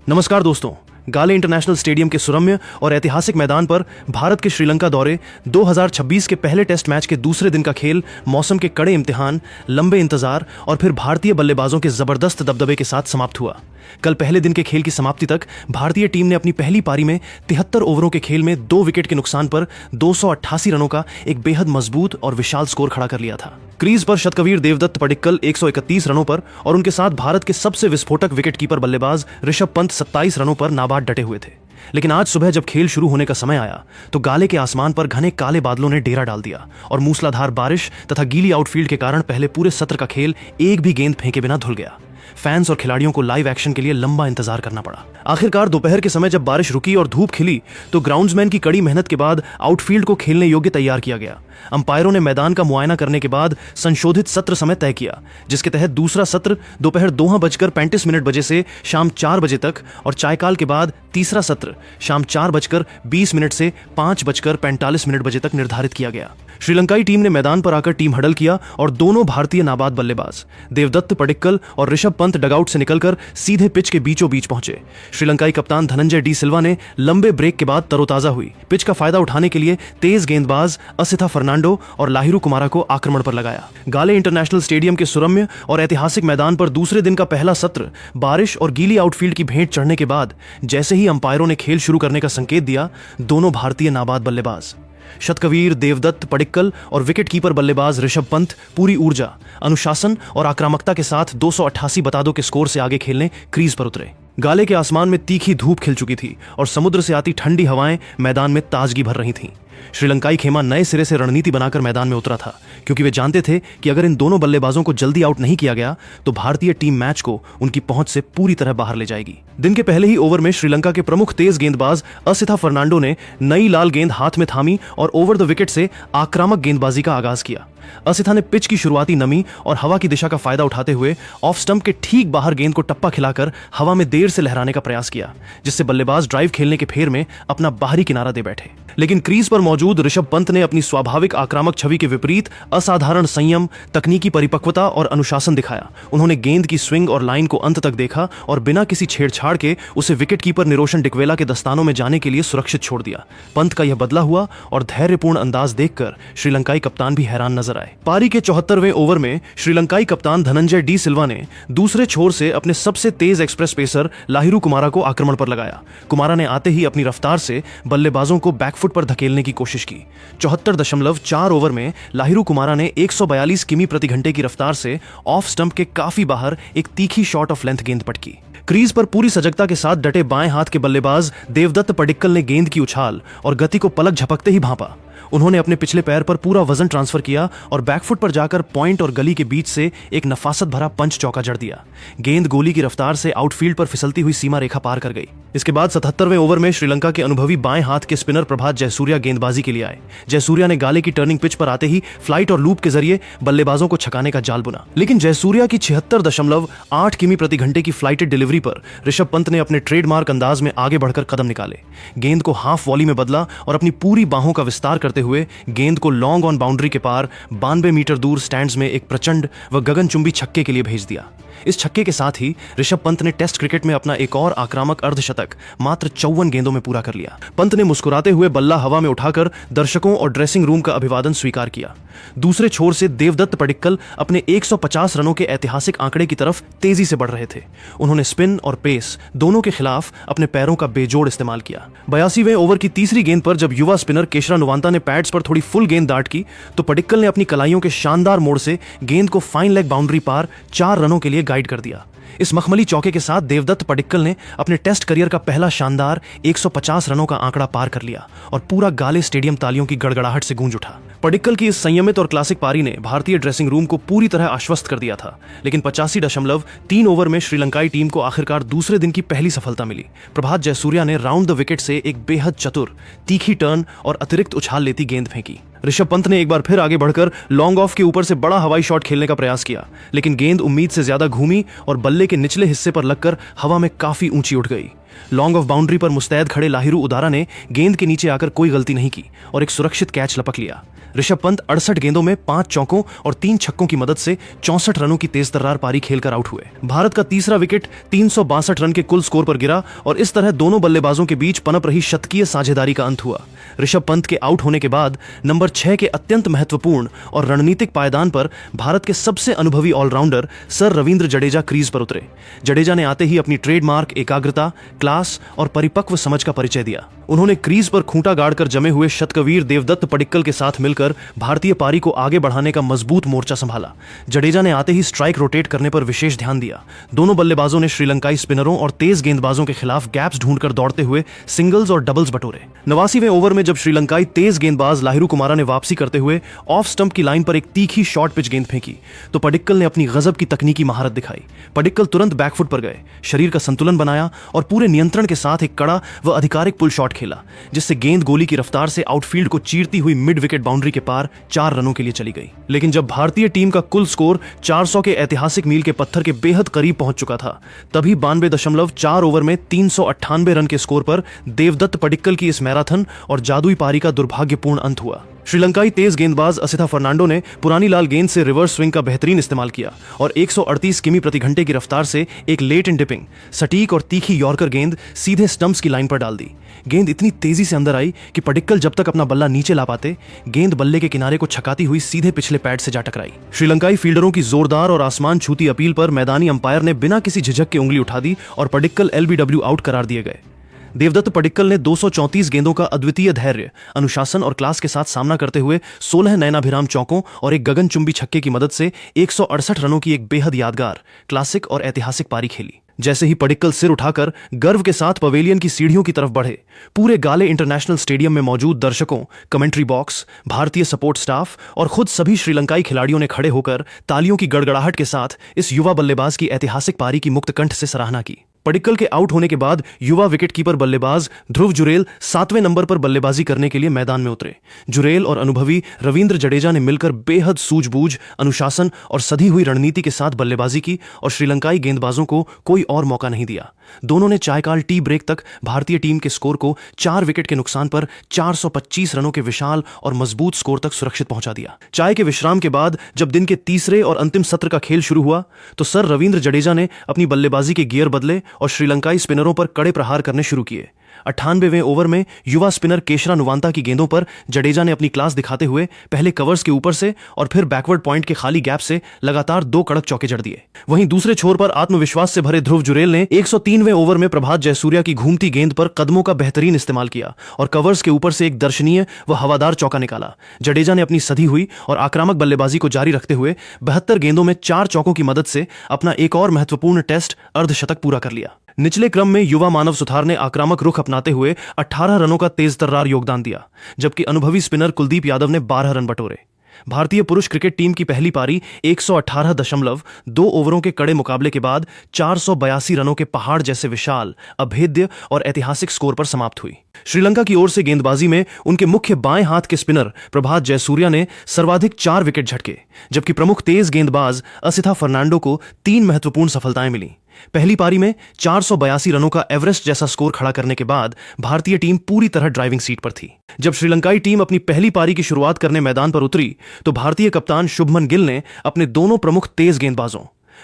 नमस्कार दोस्तों, गाले इंटरनेशनल स्टेडियम के सुरम्य और ऐतिहासिक मैदान पर भारत के श्रीलंका दौरे 2026 के पहले टेस्ट मैच के दूसरे दिन का खेल मौसम के कड़े इम्तिहान, लंबे इंतजार और फिर भारतीय बल्लेबाजों के जबरदस्त दबदबे के साथ समाप्त हुआ। कल पहले दिन के खेल की समाप्ति तक भारतीय टीम ने अपनी पहली पारी में 73 ओवरों के खेल में 2 विकेट के नुकसान पर 288 रनों का एक बेहद मजबूत और विशाल स्कोर खड़ा कर लिया था। क्रीज पर शतकवीर देवदत्त पडिक्कल 131 रनों पर और उनके साथ भारत के सबसे विस्फोटक विकेटकीपर बल्लेबाज ऋषभ पंत 27 रनों पर नाबाद डटे हुए थे। लेकिन आज सुबह जब खेल शुरू होने का समय आया तो गाले के आसमान पर घने काले बादलों ने डेरा डाल दिया और मूसलाधार बारिश तथा गीली आउटफील्ड के कारण पहले पूरे सत्र का खेल एक भी गेंद फेंके बिना धुल गया। फैंस और खिलाड़ियों को लाइव एक्शन के लिए लंबा इंतजार करना पड़ा। आखिरकार दोपहर के समय जब बारिश रुकी और धूप खिली तो ग्राउंड्समैन की कड़ी मेहनत के बाद आउटफील्ड को खेलने योग्य तैयार किया गया। अंपायरों ने मैदान का मुआयना करने के बाद संशोधित सत्र समय तय किया, जिसके तहत दूसरा सत्र दोपहर 2:35 बजे से शाम 4 बजे तक और चायकाल के बाद तीसरा सत्र शाम 4:20 से 5:45 बजे तक निर्धारित किया गया। श्रीलंकाई टीम ने मैदान पर आकर टीम हडल किया और दोनों भारतीय नाबाद बल्लेबाज देवदत्त पडिक्कल और ऋषभ पंत डगआउट से निकलकर सीधे पिच के बीचों बीच पहुंचे। श्रीलंकाई कप्तान धनंजय डी सिल्वा ने लंबे ब्रेक के बाद तरोताजा हुई पिच का फायदा उठाने के लिए तेज गेंदबाज असिथा फर्नांडो और लाहिरू कुमारा को आक्रमण पर लगाया। गाले इंटरनेशनल स्टेडियम के सुरम्य और ऐतिहासिक मैदान पर दूसरे दिन का पहला सत्र बारिश और गीली आउटफील्ड की भेंट चढ़ने के बाद जैसे ही अंपायरों ने खेल शुरू करने का संकेत दिया, दोनों भारतीय नाबाद बल्लेबाज शतकवीर देवदत्त पडिक्कल और विकेटकीपर बल्लेबाज ऋषभ पंत पूरी ऊर्जा, अनुशासन और आक्रामकता के साथ 288 बतादों के स्कोर से आगे खेलने क्रीज पर उतरे। गाले के आसमान में तीखी धूप खिल चुकी थी और समुद्र से आती ठंडी हवाएं मैदान में ताजगी भर रही थीं। श्रीलंकाई खेमा नए सिरे से रणनीति बनाकर मैदान में उतरा था, क्योंकि वे जानते थे कि अगर इन दोनों बल्लेबाजों को जल्दी आउट नहीं किया गया तो भारतीय टीम मैच को उनकी पहुंच से पूरी तरह बाहर ले जाएगी। दिन के पहले ही ओवर में श्रीलंका के प्रमुख तेज गेंदबाज असिथा फर्नांडो ने नई लाल गेंद हाथ में थामी और ओवर द विकेट से आक्रामक गेंदबाजी का आगाज किया। असिथा ने पिच की शुरुआती नमी और हवा की दिशा का फायदा उठाते हुए ऑफ स्टंप के ठीक बाहर गेंद को टप्पा खिलाकर हवा में देर से लहराने का प्रयास किया, जिससे बल्लेबाज ड्राइव खेलने के फेर में अपना बाहरी किनारा दे बैठे। लेकिन क्रीज पर मौजूद ऋषभ पंत ने अपनी स्वाभाविक आक्रामक छवि के विपरीत असाधारण संयम, तकनीकी परिपक्वता और अनुशासन दिखाया। उन्होंने गेंद की स्विंग और लाइन को अंत तक देखा और बिना किसी छेड़छाड़ के उसे विकेटकीपर निरोशन डिकवेला के दस्तानों में जाने के लिए सुरक्षित छोड़ दिया। पंत का यह बदला हुआ और धैर्यपूर्ण अंदाज देखकर श्रीलंकाई कप्तान भी हैरान नजर आए। पारी के 74वें ओवर में श्रीलंकाई कप्तान धनंजय डी सिल्वा ने दूसरे छोर से अपने सबसे तेज एक्सप्रेस पेसर लाहिरू कुमारा को आक्रमण पर लगाया। कुमारा ने आते ही अपनी रफ्तार से बल्लेबाजों को बैकफुट पर धकेलने की कोशिश की। 74.4 ओवर में लाहिरू कुमारा ने 142 किमी प्रति घंटे की रफ्तार से ऑफ स्टंप के काफी बाहर एक तीखी शॉट ऑफ लेंथ गेंद पटकी। क्रीज पर पूरी सजगता के साथ डटे बाएं हाथ के बल्लेबाज देवदत्त पडिक्कल ने गेंद की उछाल और गति को पलक झपकते ही भांपा। उन्होंने अपने पिछले पैर पर पूरा वजन ट्रांसफर किया और बैकफुट पर जाकर पॉइंट और गली के बीच से एक नफासत भरा पंच चौका जड़ दिया। गेंद गोली की रफ्तार से आउटफील्ड पर फिसलती हुई सीमा रेखा पार कर गई। इसके बाद 77वें ओवर में श्रीलंका के अनुभवी बाएं हाथ के स्पिनर प्रभात जयसूर्या गेंदबाजी के लिए आए। जयसूर्या ने गाले की टर्निंग पिच पर आते ही फ्लाइट और लूप के जरिए बल्लेबाजों को छकाने का जाल बुना, लेकिन जयसूर्या की 76.8 किमी प्रति घंटे की फ्लाइटेड डिलीवरी पर ऋषभ पंत ने अपने ट्रेडमार्क अंदाज में आगे बढ़कर कदम निकाले। गेंद को हाफ वॉली में बदला और अपनी पूरी बाहों का विस्तार करते हुए गेंद को लॉन्ग ऑन बाउंड्री के पार 92 मीटर दूर स्टैंड्स में एक प्रचंड व गगनचुंबी छक्के के लिए भेज दिया। इस छक्के के साथ ही ऋषभ पंत ने टेस्ट क्रिकेट में अपना एक और आक्रामक अर्धशतक मात्र 54 गेंदों में पूरा कर लिया। पंत ने मुस्कुराते हुए बल्ला हवा में उठाकर दर्शकों और ड्रेसिंग रूम का अभिवादन स्वीकार किया। दूसरे छोर से देवदत्त पडिक्कल अपने 150 रनों के ऐतिहासिक आंकड़े की तरफ तेजी से बढ़ रहे थे। उन्होंने स्पिन और पेस दोनों के खिलाफ अपने पैरों का बेजोड़ इस्तेमाल किया। 82वें ओवर की तीसरी गेंद पर जब युवा स्पिनर केशरा नुवांता ने पैड्स पर थोड़ी फुल गेंद दाट की तो पडिक्कल ने अपनी कलाइयों के शानदार मोड़ से गेंद को फाइन लेग बाउंड्री पार 4 रनों के लिए गाइड कर दिया। इस मखमली चौके के साथ देवदत्त पडिक्कल ने अपने टेस्ट करियर का पहला शानदार 150 रनों का आंकड़ा पार कर लिया और पूरा गाले स्टेडियम तालियों की गड़गड़ाहट से गूंज उठा। पडिक्कल की इस संयमित और क्लासिक पारी ने भारतीय ड्रेसिंग रूम को पूरी तरह आश्वस्त कर दिया था, लेकिन 85.3 ओवर में श्रीलंकाई टीम को आखिरकार दूसरे दिन की पहली सफलता मिली। प्रभात जयसूर्या ने राउंड द विकेट से एक बेहद चतुर, तीखी टर्न और अतिरिक्त उछाल लेती गेंद फेंकी। ऋषभ पंत ने एक बार फिर आगे बढ़कर लॉन्ग ऑफ के ऊपर से बड़ा हवाई शॉट खेलने का प्रयास किया, लेकिन गेंद उम्मीद से ज्यादा घूमी और बल्ले के निचले हिस्से पर लगकर हवा में काफी ऊंची उठ गई। लॉन्ग ऑफ बाउंड्री पर मुस्तैद खड़े लाहिरू उदारा ने गेंद के नीचे आकर कोई गलती नहीं की और एक सुरक्षित कैच लपक लिया। ऋषभ पंत 68 गेंदों में 5 चौकों और 3 छक्कों की मदद से 64 रनों की तेज तर्रार पारी खेलकर आउट हुए। भारत का तीसरा विकेट 362 रन के कुल स्कोर पर गिरा और इस तरह दोनों बल्लेबाजों के बीच पनप रही शतकीय साझेदारी का अंत हुआ। ऋषभ पंत के आउट होने के बाद नंबर 6 के अत्यंत महत्वपूर्ण और रणनीतिक पायदान पर भारत के सबसे अनुभवी allrounder sir Ravindra Jadeja crease पर उतरे। जडेजा ने आते ही अपनी ट्रेडमार्क एकाग्रता, क्लास और परिपक्व समझ का परिचय दिया। उन्होंने क्रीज पर खूंटा गाड़कर जमे हुए शतकवीर देवदत्त पडिक्कल के साथ मिलकर भारतीय पारी को आगे बढ़ाने का मजबूत मोर्चा संभाला। जडेजा ने आते ही स्ट्राइक रोटेट करने पर विशेष ध्यान दिया। दोनों बल्लेबाजों ने श्रीलंकाई स्पिनरों और तेज गेंदबाजों के खिलाफ गैप्स ढूंढकर दौड़ते हुए सिंगल्स और डबल्स बटोरे। 89वें ओवर में जब श्रीलंकाई तेज गेंदबाज लाहिरू कुमारा ने वापसी करते हुए ऑफ स्टंप की लाइन पर एक तीखी शॉर्ट पिच गेंद फेंकी तो पडिक्कल ने अपनी गजब की तकनीकी महारत दिखाई। पडिक्कल तुरंत बैकफुट पर गए, शरीर का संतुलन बनाया और पूरे नियंत्रण के साथ एक कड़ा व आधिकारिक पुल शॉट खेला, जिससे गेंद गोली की रफ्तार से आउटफील्ड को चीरती हुई मिड विकेट बाउंड्री के पार 4 रनों के लिए चली गई। लेकिन जब भारतीय टीम का कुल स्कोर 400 के ऐतिहासिक मील के पत्थर के बेहद करीब पहुंच चुका था, तभी 92.4 ओवर में 398 रन के स्कोर पर देवदत्त पडिक्कल की इस मैराथन और जादुई पारी का दुर्भाग्यपूर्ण अंत हुआ। श्रीलंकाई तेज गेंदबाज असिथा फर्नांडो ने पुरानी लाल गेंद से रिवर्स स्विंग का बेहतरीन इस्तेमाल किया और 138 किमी प्रति घंटे की रफ्तार से एक लेट इन डिपिंग सटीक और तीखी यॉर्कर गेंद सीधे स्टंप्स की लाइन पर डाल दी। गेंद इतनी तेजी से अंदर आई कि पडिक्कल जब तक अपना बल्ला नीचे ला पाते, गेंद बल्ले के किनारे को छकाती हुई सीधे पिछले पैड से जा टकराई। श्रीलंकाई फील्डरों की जोरदार और आसमान छूती अपील पर मैदानी अंपायर ने बिना किसी झिझक के उंगली उठा दी और पडिक्कल LBW आउट करार दिए गए। देवदत्त पडिक्कल ने 234 गेंदों का अद्वितीय धैर्य, अनुशासन और क्लास के साथ सामना करते हुए 16 नयनाभिराम चौकों और एक गगनचुंबी छक्के की मदद से 168 रनों की एक बेहद यादगार, क्लासिक और ऐतिहासिक पारी खेली। जैसे ही पडिक्कल सिर उठाकर गर्व के साथ पवेलियन की सीढ़ियों की तरफ बढ़े, पूरे गाले इंटरनेशनल स्टेडियम में मौजूद दर्शकों, कमेंट्री बॉक्स, भारतीय सपोर्ट स्टाफ और खुद सभी श्रीलंकाई खिलाड़ियों ने खड़े होकर तालियों की गड़गड़ाहट के साथ इस युवा बल्लेबाज की ऐतिहासिक पारी की मुक्त कंठ से सराहना की। पडिक्कल के आउट होने के बाद युवा विकेटकीपर बल्लेबाज ध्रुव जुरेल 7वें नंबर पर बल्लेबाजी करने के लिए मैदान में उतरे। जुरेल और अनुभवी रविंद्र जडेजा ने मिलकर बेहद सूझबूझ, अनुशासन और सधी हुई रणनीति के साथ बल्लेबाजी की और श्रीलंकाई गेंदबाजों को कोई और मौका नहीं दिया। दोनों ने चायकाल टी ब्रेक तक भारतीय टीम के स्कोर को 4 विकेट के नुकसान पर 425 रनों के विशाल और मजबूत स्कोर तक सुरक्षित पहुंचा दिया। चाय के विश्राम के बाद जब दिन के तीसरे और अंतिम सत्र का खेल शुरू हुआ तो सर रविंद्र जडेजा ने अपनी बल्लेबाजी के गियर बदले और श्रीलंकाई स्पिनरों पर कड़े प्रहार करने शुरू किए। 98वें ओवर में युवा स्पिनर केशरा नुवांता की गेंदों पर जडेजा ने अपनी क्लास दिखाते हुए पहले कवर्स के ऊपर से और फिर बैकवर्ड पॉइंट के खाली गैप से लगातार 2 कड़क चौके जड़ दिए। वहीं दूसरे छोर पर आत्मविश्वास से भरे ध्रुव जुरेल ने 103वें ओवर में प्रभात जयसूर्या की घूमती गेंद पर कदमों का बेहतरीन इस्तेमाल किया और कवर्स के ऊपर से एक दर्शनीय व हवादार चौका निकाला। जडेजा ने अपनी सधी हुई और आक्रामक बल्लेबाजी को जारी रखते हुए 72 गेंदों में 4 चौकों की मदद से अपना एक और महत्वपूर्ण टेस्ट अर्धशतक पूरा कर लिया। निचले क्रम में युवा मानव सुथार ने आक्रामक रुख अपनाते हुए 18 रनों का तेज तर्रार योगदान दिया, जबकि अनुभवी स्पिनर कुलदीप यादव ने 12 रन बटोरे। भारतीय पुरुष क्रिकेट टीम की पहली पारी 118.2 ओवरों के कड़े मुकाबले के बाद 482 रनों के पहाड़ जैसे विशाल, अभेद्य और ऐतिहासिक स्कोर पर समाप्त हुई। श्रीलंका की ओर से गेंदबाजी में उनके मुख्य बाएं हाथ के स्पिनर प्रभात जयसूर्या ने सर्वाधिक 4 विकेट झटके, जबकि प्रमुख तेज गेंदबाज असिथा फर्नांडो को 3 महत्वपूर्ण सफलताएं मिली। पहली पारी में 482 रनों का एवरेस्ट जैसा स्कोर खड़ा करने के बाद भारतीय टीम पूरी तरह ड्राइविंग सीट पर थी। जब श्रीलंकाई टीम अपनी पहली पारी की शुरुआत करने मैदान पर उतरी तो भारतीय कप्तान शुभमन गिल ने अपने दोनों प्रमुख तेज गेंदबाजों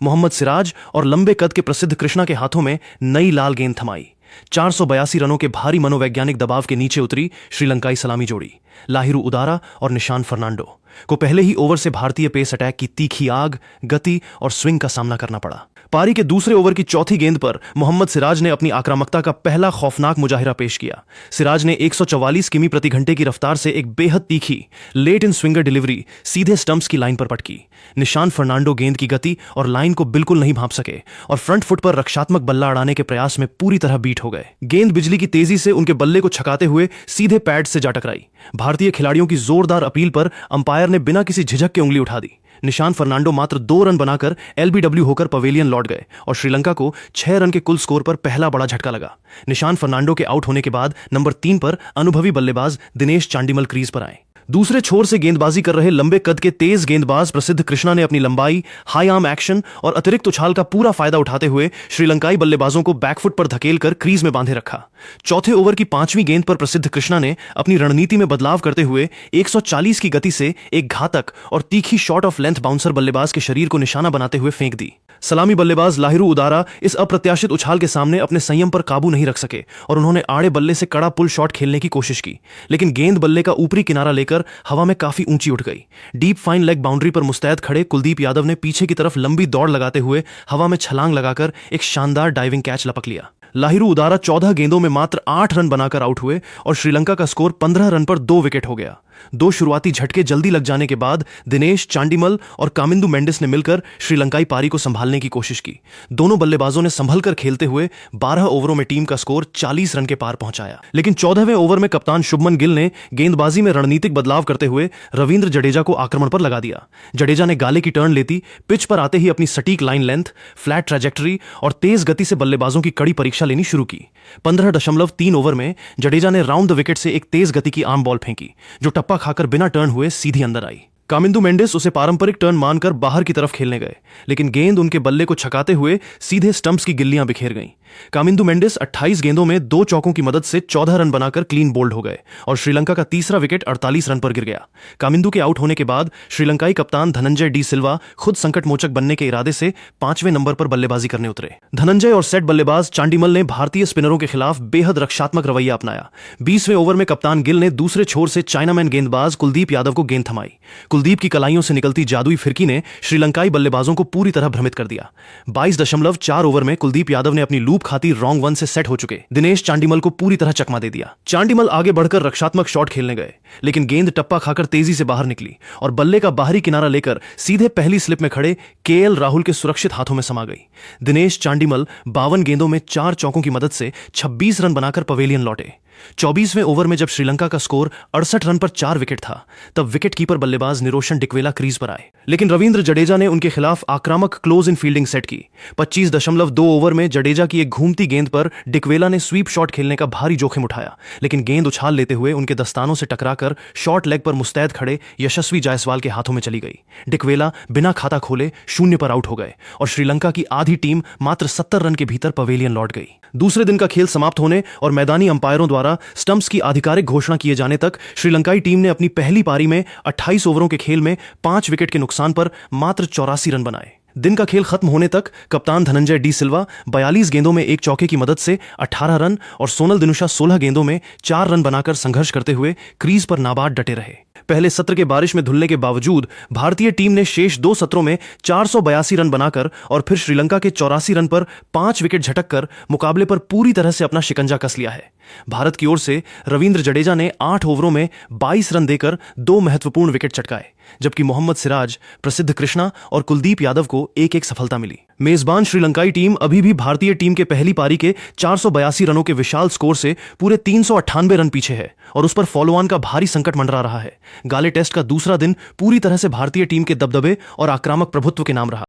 मोहम्मद सिराज और लंबे कद के प्रसिद्ध कृष्णा के हाथों में नई लाल गेंद थमाई। 482 रनों के भारी मनोवैज्ञानिक दबाव के नीचे उतरी श्रीलंकाई सलामी जोड़ी लाहिरू उदारा और निशान फर्नांडो को पहले ही ओवर से भारतीय पेस अटैक की तीखी आग, गति और स्विंग का सामना करना पड़ा। पारी के दूसरे ओवर की चौथी गेंद पर मोहम्मद सिराज ने अपनी आक्रामकता का पहला खौफनाक मुजाहिरा पेश किया। सिराज ने 144 किमी प्रति घंटे की रफ्तार से एक बेहद तीखी लेट इन स्विंगर डिलीवरी सीधे स्टंप्स की लाइन पर पटकी। निशान फर्नांडो गेंद की गति और लाइन को बिल्कुल नहीं भांप सके और फ्रंट फुट पर रक्षात्मक बल्ला अड़ाने के प्रयास में पूरी तरह बीट हो गए। गेंद बिजली की तेजी से उनके बल्ले को छकाते हुए सीधे पैड से जा टकराई। भारतीय खिलाड़ियों की जोरदार अपील पर अंपायर ने बिना किसी झिझक के उंगली उठा दी। निशान फर्नांडो मात्र 2 रन बनाकर LBW होकर पवेलियन लौट गए और श्रीलंका को 6 रन के कुल स्कोर पर पहला बड़ा झटका लगा। निशान फर्नांडो के आउट होने के बाद नंबर 3 पर अनुभवी बल्लेबाज दिनेश चांडिमल क्रीज पर आए। दूसरे छोर से गेंदबाजी कर रहे लंबे कद के तेज गेंदबाज प्रसिद्ध कृष्णा ने अपनी लंबाई, हाई आर्म एक्शन और अतिरिक्त उछाल का पूरा फायदा उठाते हुए श्रीलंकाई बल्लेबाजों को बैकफुट पर धकेलकर क्रीज में बांधे रखा। चौथे ओवर की 5वीं गेंद पर प्रसिद्ध कृष्णा ने अपनी रणनीति में बदलाव करते हुए 140 की गति से एक घातक और तीखी शॉट ऑफ लेंथ बाउंसर बल्लेबाज के शरीर को निशाना बनाते हुए फेंक दी। सलामी बल्लेबाज लाहिरू उदारा इस अप्रत्याशित उछाल के सामने अपने संयम पर काबू नहीं रख सके और उन्होंने आड़े बल्ले से कड़ा पुल शॉट खेलने की कोशिश की, लेकिन गेंद बल्ले का ऊपरी किनारा लेकर हवा में काफी ऊंची उठ गई। डीप फाइन लेग बाउंड्री पर मुस्तैद खड़े कुलदीप यादव ने पीछे की तरफ लंबी दौड़ लगाते हुए हवा में छलांग लगाकर एक शानदार डाइविंग कैच लपक लिया। लाहिरू उदारा 14 गेंदों में मात्र 8 रन बनाकर आउट हुए और श्रीलंका का स्कोर 15 रन पर 2 विकेट हो गया। 2 शुरुआती झटके जल्दी लग जाने के बाद दिनेश चांडिमल और कामिंदु मेंडिस ने मिलकर श्रीलंकाई पारी को संभालने की कोशिश की। दोनों बल्लेबाजों ने संभलकर खेलते हुए 12 ओवरों में टीम का स्कोर 40 रन के पार पहुंचाया, लेकिन 14वें ओवर में कप्तान शुभमन गिल ने गेंदबाजी में रणनीतिक बदलाव करते हुए रविंद्र जडेजा को आक्रमण पर लगा दिया। जडेजा ने गाले की टर्न लेती पिच पर आते ही अपनी सटीक लाइन लेंथ, फ्लैट ट्रैजेक्टरी और तेज गति से बल्लेबाजों की कड़ी परीक्षा लेनी शुरू की। 15.3 ओवर में जडेजा ने राउंड द विकेट से एक तेज गति की आर्म बॉल फेंकी, जो टप्पा खाकर बिना टर्न हुए सीधी अंदर आई। कामिंदु मेंडिस उसे पारंपरिक टर्न मानकर बाहर की तरफ खेलने गए, लेकिन गेंद उनके बल्ले को छकाते हुए सीधे स्टंप्स की गिल्लियां बिखेर गईं। कामिंदु मेंडिस 28 गेंदों में 2 चौकों की मदद से 14 रन बनाकर क्लीन बोल्ड हो गए और श्रीलंका का तीसरा विकेट 48 रन पर गिर गया। कामिंदु के आउट होने के बाद श्रीलंकाई कप्तान धनंजय डी सिल्वा खुद संकट मोचक बनने के इरादे से 5वें नंबर पर बल्लेबाजी करने उतरे। धनंजय और सेट बल्लेबाज चांडिमल ने भारतीय स्पिनरों के खिलाफ बेहद रक्षात्मक रवैया अपनाया। 20वें ओवर में कप्तान गिल ने दूसरे छोर से चाइनामैन गेंदबाज कुलदीप यादव को गेंद थमाई। कुलदीप की कलाइयों से निकलती जादुई फिरकी ने श्रीलंकाई बल्लेबाजों को पूरी तरह भ्रमित कर दिया। 22.4 ओवर में कुलदीप यादव ने अपनी लूप खाती रॉन्ग वन से सेट हो चुके दिनेश चांडिमल को पूरी तरह चकमा दे दिया। चांडिमल आगे बढ़कर रक्षात्मक शॉट खेलने गए, लेकिन गेंद टप्पा खाकर तेजी से बाहर निकली और बल्ले का बाहरी किनारा लेकर सीधे पहली स्लिप में खड़े केएल राहुल के सुरक्षित हाथों में समा गई। दिनेश चांडिमल 52 गेंदों में 4 चौकों की मदद से 26 रन बनाकर पवेलियन लौटे। 24वें ओवर में जब श्रीलंका का स्कोर 68 रन पर 4 विकेट था, तब विकेट कीपर बल्लेबाज निरोशन डिक्वेला क्रीज पर आए, लेकिन रविंद्र जडेजा ने उनके खिलाफ आक्रामक क्लोज इन फील्डिंग सेट की। 25.2 ओवर में जडेजा की एक घूमती गेंद पर डिक्वेला ने स्वीप शॉट खेलने का भारी जोखिम उठाया, लेकिन गेंद उछाल लेते हुए उनके दस्तानों से टकराकर शॉर्ट लेग पर मुस्तैद खड़े यशस्वी जायसवाल के हाथों में चली गई। डिक्वेला बिना खाता खोले 0 पर आउट हो गए और श्रीलंका की आधी टीम मात्र 70 रन के भीतर पवेलियन लौट गई। दूसरे दिन का खेल समाप्त होने और मैदानी अंपायरों द्वारा स्टंप्स की आधिकारिक घोषणा किए जाने तक श्रीलंकाई टीम ने अपनी पहली पारी में 28 ओवरों के खेल में 5 विकेट के नुकसान पर मात्र 84 रन बनाए। दिन का खेल खत्म होने तक कप्तान धनंजय डी सिल्वा 42 गेंदों में 1 चौके की मदद से 18 रन और सोनल दिनुशा 16 गेंदों में 4 रन बनाकर संघर्ष करते हुए क्रीज पर नाबाद डटे रहे। पहले सत्र के बारिश में धुलने के बावजूद भारतीय टीम ने शेष 2 सत्रों में 482 रन बनाकर और फिर श्रीलंका के 84 रन पर 5 विकेट झटककर मुकाबले पर पूरी तरह से अपना शिकंजा कस लिया है। भारत की ओर से रविंद्र जडेजा ने 8 ओवरों में 22 रन देकर 2 महत्वपूर्ण विकेट चटकाए, जबकि मोहम्मद सिराज, प्रसिद्ध कृष्णा और कुलदीप यादव को एक-एक सफलता मिली। मेजबान श्रीलंकाई टीम अभी भी भारतीय टीम के पहली पारी के 482 रनों के विशाल स्कोर से पूरे 398 रन पीछे है और उस पर फॉलो ऑन का भारी संकट मंडरा रहा है। गाले टेस्ट का दूसरा दिन पूरी तरह से भारतीय टीम के दबदबे और आक्रामक प्रभुत्व के नाम रहा।